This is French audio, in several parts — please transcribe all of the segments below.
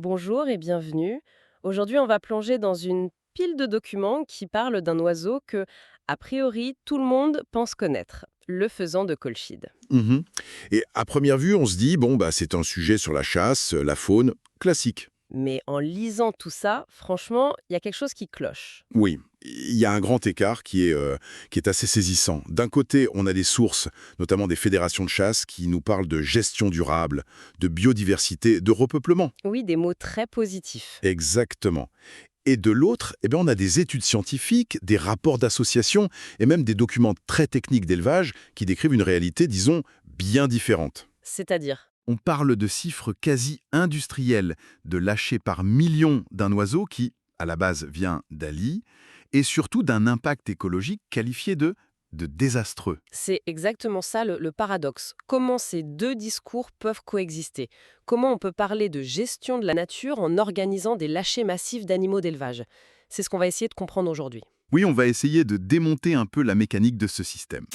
Bonjour et bienvenue. Aujourd'hui, on va plonger dans une pile de documents qui parlent d'un oiseau que, a priori, tout le monde pense connaître, le faisan de Colchide. Mhm. Et à première vue, on se dit, bon, bah, c'est un sujet sur la chasse, la faune, classique. Mais en lisant tout ça, franchement, il y a quelque chose qui cloche. Oui, il y a un grand écart qui est assez saisissant. D'un côté, on a des sources, notamment des fédérations de chasse, qui nous parlent de gestion durable, de biodiversité, de repeuplement. Oui, des mots très positifs. Exactement. Et de l'autre, eh bien, on a des études scientifiques, des rapports d'associations et même des documents très techniques d'élevage qui décrivent une réalité, disons, bien différente. C'est-à-dire, On parle de chiffres quasi industriels, de lâcher par millions d'un oiseau qui, à la base, vient d'Ali, et surtout d'un impact écologique qualifié de désastreux. c'est exactement ça le paradoxe. Comment ces deux discours peuvent coexister? Comment on peut parler de gestion de la nature en organisant des lâchers massifs d'animaux d'élevage? C'est ce qu'on va essayer de comprendre aujourd'hui. Oui, on va essayer de démonter un peu la mécanique de ce système.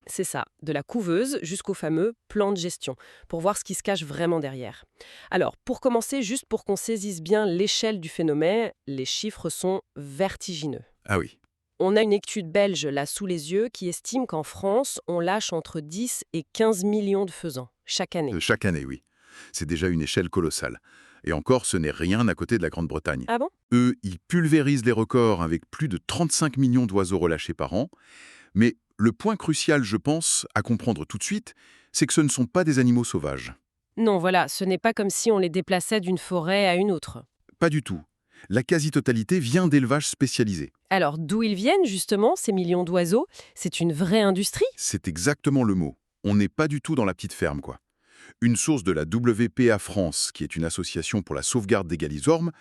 C'est ça, de la couveuse jusqu'au fameux plan de gestion, pour voir ce qui se cache vraiment derrière. Alors, pour commencer, juste pour qu'on saisisse bien l'échelle du phénomène, les chiffres sont vertigineux. Ah oui, On a une étude belge là sous les yeux qui estime qu'en France, on lâche entre 10 et 15 millions de faisans chaque année. chaque année, oui. C'est déjà une échelle colossale. Et encore, ce n'est rien à côté de la Grande-Bretagne. Ah bon? Eux, ils pulvérisent les records avec plus de 35 millions d'oiseaux relâchés par an. Mais le point crucial, je pense, à comprendre tout de suite, c'est que ce ne sont pas des animaux sauvages. Non, voilà, ce n'est pas comme si on les déplaçait d'une forêt à une autre. Pas du tout. La quasi-totalité vient d'élevages spécialisés. Alors, d'où ils viennent justement, ces millions d'oiseaux? C'est une vraie industrie? C'est exactement le mot. On n'est pas du tout dans la petite ferme, quoi. Une source de la WPA France, qui est une association pour la sauvegarde des galisormes,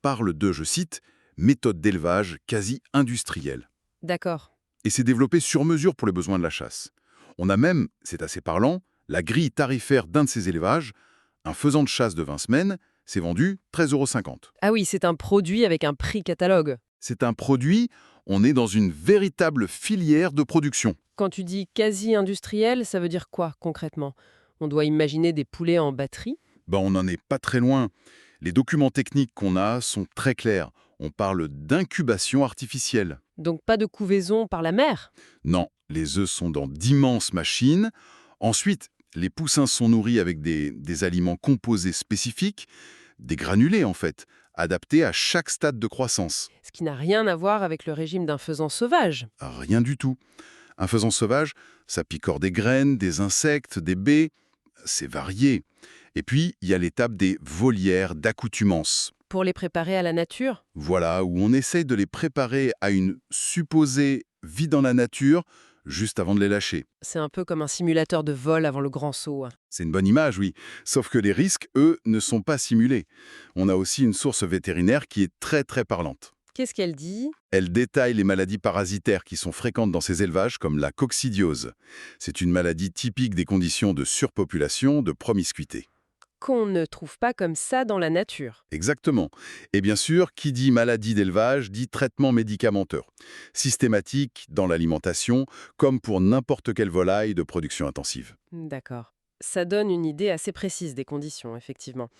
parle de, je cite, méthode d'élevage quasi industrielle. D'accord. Et c'est développé sur mesure pour les besoins de la chasse. On a même, c'est assez parlant, la grille tarifaire d'un de ces élevages. Un faisan de chasse de 20 semaines s'est vendu 13,50 €. Ah oui, c'est un produit avec un prix catalogue. C'est un produit, on est dans une véritable filière de production. Quand tu dis quasi-industriel, ça veut dire quoi concrètement? On doit imaginer des poulets en batterie? Ben, on n'en est pas très loin. Les documents techniques qu'on a sont très clairs. On parle d'incubation artificielle. Donc pas de couvaison par la mer? Non, les œufs sont dans d'immenses machines. Ensuite, les poussins sont nourris avec des aliments composés spécifiques, des granulés en fait, adaptés à chaque stade de croissance. Ce qui n'a rien à voir avec le régime d'un faisan sauvage. Rien du tout. Un faisan sauvage, ça picore des graines, des insectes, des baies. C'est varié. Et puis, il y a l'étape des volières d'accoutumance. Pour les préparer à la nature? Voilà, où on essaye de les préparer à une supposée vie dans la nature juste avant de les lâcher. C'est un peu comme un simulateur de vol avant le grand saut, hein. C'est une bonne image, oui. Sauf que les risques, eux, ne sont pas simulés. On a aussi une source vétérinaire qui est très très parlante. Qu'est-ce qu'elle dit? Elle détaille les maladies parasitaires qui sont fréquentes dans ces élevages, comme la coccidiose. C'est une maladie typique des conditions de surpopulation, de promiscuité. Qu'on ne trouve pas comme ça dans la nature. Exactement. Et bien sûr, qui dit maladie d'élevage dit traitement médicamenteux, systématique dans l'alimentation, comme pour n'importe quelle volaille de production intensive. D'accord. Ça donne une idée assez précise des conditions, effectivement.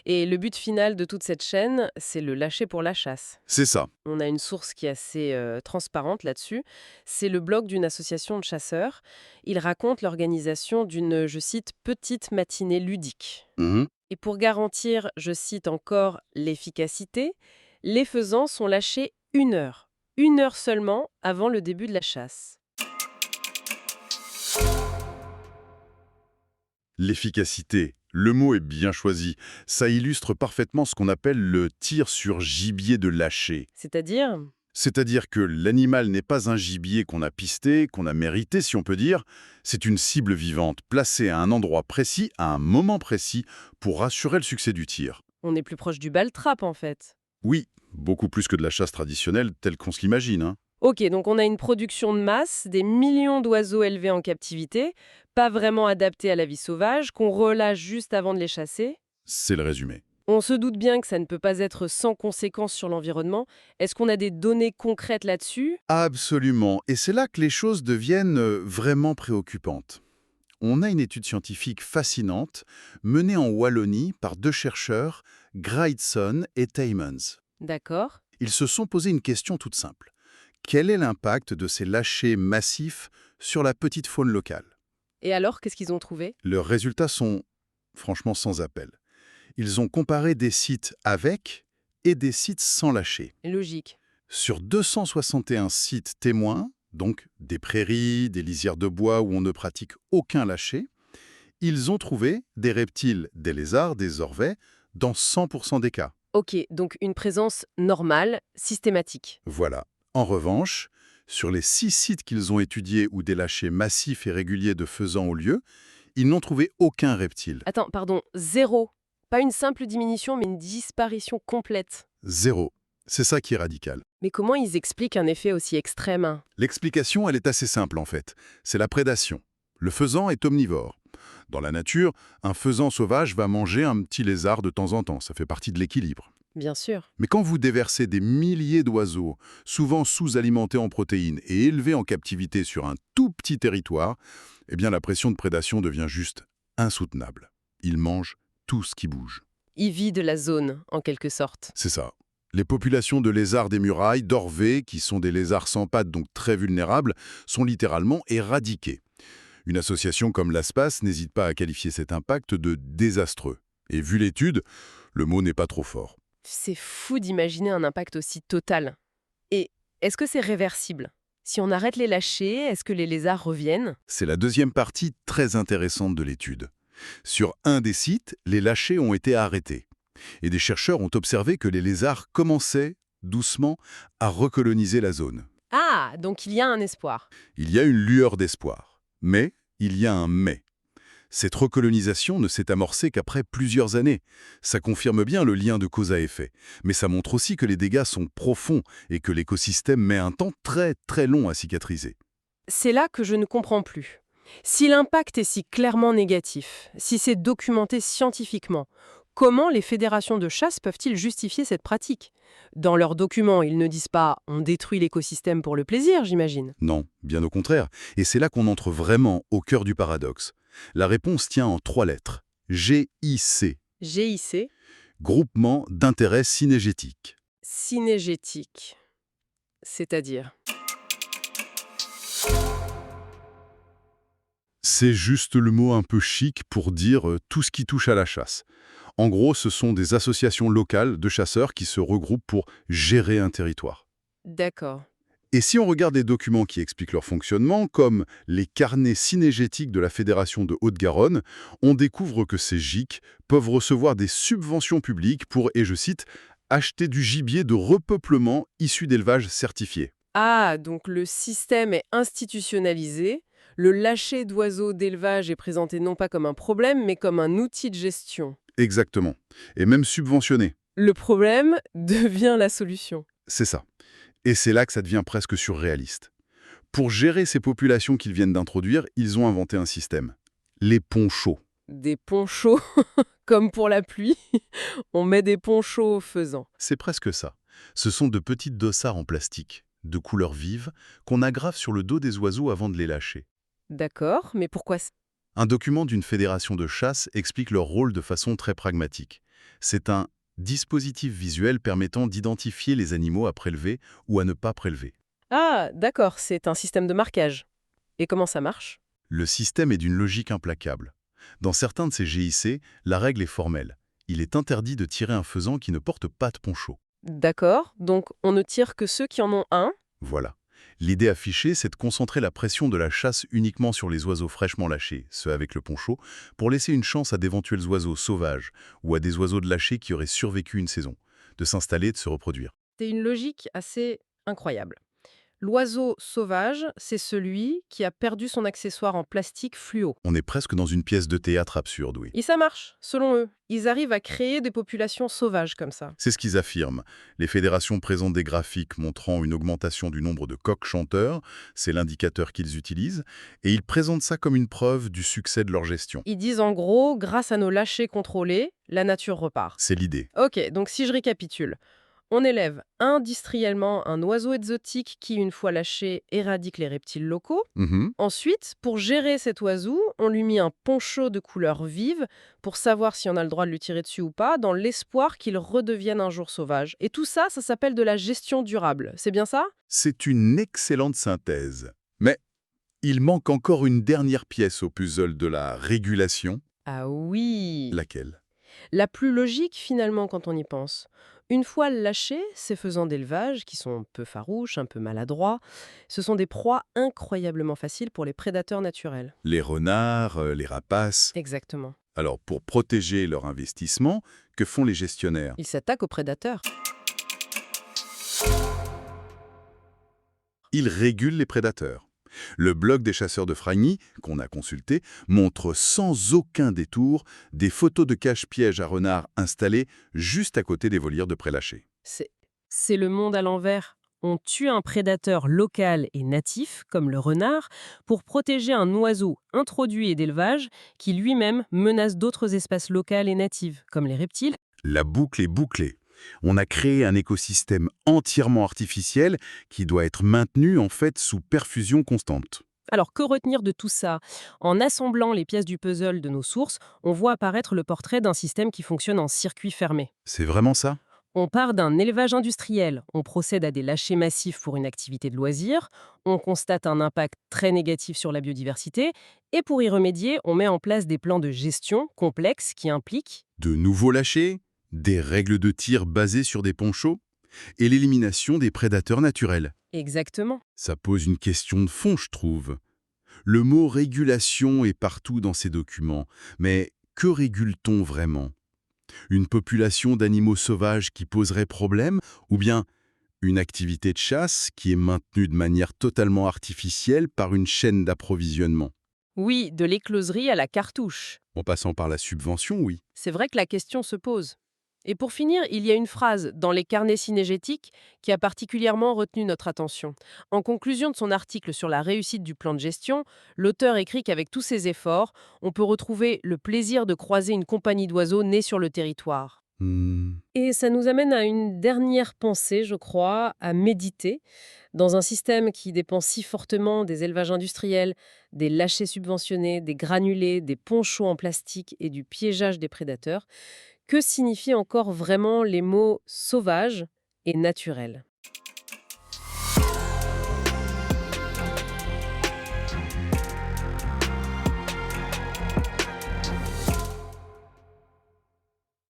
Et le but final de toute cette chaîne, c'est le lâcher pour la chasse. C'est ça. On a une source qui est assez transparente là-dessus. C'est le blog d'une association de chasseurs. Il raconte l'organisation d'une, je cite, petite matinée ludique. Mhm. Et pour garantir, je cite encore, l'efficacité, les faisans sont lâchés 1 heure. 1 heure seulement avant le début de la chasse. L'efficacité. Le mot est bien choisi. Ça illustre parfaitement ce qu'on appelle le tir sur gibier de lâcher. C'est-à-dire, C'est-à-dire que l'animal n'est pas un gibier qu'on a pisté, qu'on a mérité, si on peut dire. C'est une cible vivante, placée à un endroit précis, à un moment précis, pour assurer le succès du tir. on est plus proche du bal-trap en fait. Oui, beaucoup plus que de la chasse traditionnelle telle qu'on se l'imagine, hein. Ok, donc on a une production de masse, des millions d'oiseaux élevés en captivité, pas vraiment adaptés à la vie sauvage, qu'on relâche juste avant de les chasser. C'est le résumé. On se doute bien que ça ne peut pas être sans conséquences sur l'environnement. Est-ce qu'on a des données concrètes là-dessus? Absolument. Et c'est là que les choses deviennent vraiment préoccupantes. on a une étude scientifique fascinante menée en Wallonie par deux chercheurs, Greitzon et Taymans. D'accord. Ils se sont posé une question toute simple. Quel est l'impact de ces lâchers massifs sur la petite faune locale? Et alors, qu'est-ce qu'ils ont trouvé? Leurs résultats sont franchement sans appel. Ils ont comparé des sites avec et des sites sans lâcher. Logique. Sur 261 sites témoins, donc des prairies, des lisières de bois où on ne pratique aucun lâcher, ils ont trouvé des reptiles, des lézards, des orvets, dans 100% des cas. Ok, donc une présence normale, systématique. Voilà. En revanche, sur les 6 sites qu'ils ont étudiés où des lâchers massifs et réguliers de faisans ont lieu, ils n'ont trouvé aucun reptile. Attends, pardon, zéro. Pas une simple diminution, mais une disparition complète. Zéro. C'est ça qui est radical. Mais comment ils expliquent un effet aussi extrême? L'explication, elle est assez simple en fait. C'est la prédation. Le faisan est omnivore. Dans la nature, un faisan sauvage va manger un petit lézard de temps en temps. Ça fait partie de l'équilibre. Bien sûr. Mais quand vous déversez des milliers d'oiseaux, souvent sous-alimentés en protéines et élevés en captivité sur un tout petit territoire, eh bien la pression de prédation devient juste insoutenable. Ils mangent tout ce qui bouge. Ils vident la zone, en quelque sorte. C'est ça. Les populations de lézards des murailles, d'orvets, qui sont des lézards sans pattes donc très vulnérables, sont littéralement éradiquées. Une association comme l'ASPAS n'hésite pas à qualifier cet impact de désastreux. Et vu l'étude, le mot n'est pas trop fort. C'est fou d'imaginer un impact aussi total. Et est-ce que c'est réversible? Si on arrête les lâchers, est-ce que les lézards reviennent? C'est la deuxième partie très intéressante de l'étude. Sur un des sites, les lâchers ont été arrêtés. Et des chercheurs ont observé que les lézards commençaient, doucement, à recoloniser la zone. Ah, donc il y a un espoir. Il y a une lueur d'espoir. Mais il y a un mais. Cette recolonisation ne s'est amorcée qu'après plusieurs années. Ça confirme bien le lien de cause à effet. Mais ça montre aussi que les dégâts sont profonds et que l'écosystème met un temps très très long à cicatriser. C'est là que je ne comprends plus. Si l'impact est si clairement négatif, si c'est documenté scientifiquement, comment les fédérations de chasse peuvent-ils justifier cette pratique? Dans leurs documents, ils ne disent pas « on détruit l'écosystème pour le plaisir », j'imagine. Non, bien au contraire. Et c'est là qu'on entre vraiment au cœur du paradoxe. La réponse tient en 3 lettres. GIC. GIC, Groupement d'intérêt synégétique. synégétique, c'est-à-dire. C'est juste le mot un peu chic pour dire tout ce qui touche à la chasse. En gros, ce sont des associations locales de chasseurs qui se regroupent pour gérer un territoire. D'accord. Et si on regarde les documents qui expliquent leur fonctionnement, comme les carnets synégétiques de la Fédération de Haute-Garonne, on découvre que ces GIC peuvent recevoir des subventions publiques pour, et je cite, « acheter du gibier de repeuplement issu d'élevage certifié ». Ah, donc le système est institutionnalisé. Le lâcher d'oiseaux d'élevage est présenté non pas comme un problème, mais comme un outil de gestion. Exactement. Et même subventionné. Le problème devient la solution. C'est ça. Et c'est là que ça devient presque surréaliste. Pour gérer ces populations qu'ils viennent d'introduire, ils ont inventé un système. Les ponts chauds. Des ponts chauds, comme pour la pluie. On met des ponts chauds aux faisans. C'est presque ça. Ce sont de petites dossards en plastique, de couleur vive, qu'on aggrave sur le dos des oiseaux avant de les lâcher. D'accord, mais pourquoi Un document d'une fédération de chasse explique leur rôle de façon très pragmatique. C'est un dispositif visuel permettant d'identifier les animaux à prélever ou à ne pas prélever. Ah, d'accord, c'est un système de marquage. Et comment ça marche? Le système est d'une logique implacable. Dans certains de ces GIC, la règle est formelle. Il est interdit de tirer un faisan qui ne porte pas de poncho. D'accord, donc on ne tire que ceux qui en ont un? Voilà. L'idée affichée, c'est de concentrer la pression de la chasse uniquement sur les oiseaux fraîchement lâchés, ceux avec le poncho, pour laisser une chance à d'éventuels oiseaux sauvages ou à des oiseaux de lâcher qui auraient survécu une saison, de s'installer et de se reproduire. C'est une logique assez incroyable. L'oiseau sauvage, c'est celui qui a perdu son accessoire en plastique fluo. On est presque dans une pièce de théâtre absurde, oui. Et ça marche, selon eux. Ils arrivent à créer des populations sauvages comme ça. C'est ce qu'ils affirment. Les fédérations présentent des graphiques montrant une augmentation du nombre de coqs chanteurs, c'est l'indicateur qu'ils utilisent, et ils présentent ça comme une preuve du succès de leur gestion. Ils disent en gros, grâce à nos lâchers contrôlés, la nature repart. C'est l'idée. Ok, donc si je récapitule. On élève industriellement un oiseau exotique qui, une fois lâché, éradique les reptiles locaux. Mhm. Ensuite, pour gérer cet oiseau, on lui mit un poncho de couleur vive pour savoir si on a le droit de lui tirer dessus ou pas, dans l'espoir qu'il redevienne un jour sauvage. Et tout ça, ça s'appelle de la gestion durable. C'est bien ça? C'est une excellente synthèse. Mais il manque encore une dernière pièce au puzzle de la régulation. Ah oui! Laquelle? La plus logique finalement quand on y pense. Une fois lâchés, ces faisans d'élevage, qui sont peu farouches, un peu maladroits, ce sont des proies incroyablement faciles pour les prédateurs naturels. Les renards, les rapaces. Exactement. Alors, pour protéger leur investissement, que font les gestionnaires? Ils s'attaquent aux prédateurs. Ils régulent les prédateurs. Le blog des chasseurs de Fragny, qu'on a consulté, montre sans aucun détour des photos de cache-pièges à renards installés juste à côté des volières de prélâchés. C'est c'est le monde à l'envers. On tue un prédateur local et natif, comme le renard, pour protéger un oiseau introduit et d'élevage qui lui-même menace d'autres espèces locales et natives, comme les reptiles. La boucle est bouclée. On a créé un écosystème entièrement artificiel qui doit être maintenu en fait sous perfusion constante. Alors que retenir de tout ça? En assemblant les pièces du puzzle de nos sources, on voit apparaître le portrait d'un système qui fonctionne en circuit fermé. C'est vraiment ça? On part d'un élevage industriel, on procède à des lâchers massifs pour une activité de loisir, on constate un impact très négatif sur la biodiversité, et pour y remédier, on met en place des plans de gestion complexes qui impliquent... De nouveaux lâchers, des règles de tir basées sur des ponchos et l'élimination des prédateurs naturels. Exactement. Ça pose une question de fond, je trouve. Le mot régulation est partout dans ces documents, mais que régule-t-on vraiment? Une population d'animaux sauvages qui poserait problème, ou bien une activité de chasse qui est maintenue de manière totalement artificielle par une chaîne d'approvisionnement? Oui, de l'écloserie à la cartouche. En passant par la subvention, oui. C'est vrai que la question se pose. Et pour finir, il y a une phrase dans les carnets synégétiques qui a particulièrement retenu notre attention. En conclusion de son article sur la réussite du plan de gestion, l'auteur écrit qu'avec tous ces efforts, on peut retrouver le plaisir de croiser une compagnie d'oiseaux nés sur le territoire. Hmm. Et ça nous amène à une dernière pensée, je crois, à méditer. Dans un système qui dépend si fortement des élevages industriels, des lâchers subventionnés, des granulés, des ponchos en plastique et du piégeage des prédateurs, que signifient encore vraiment les mots sauvage et naturel?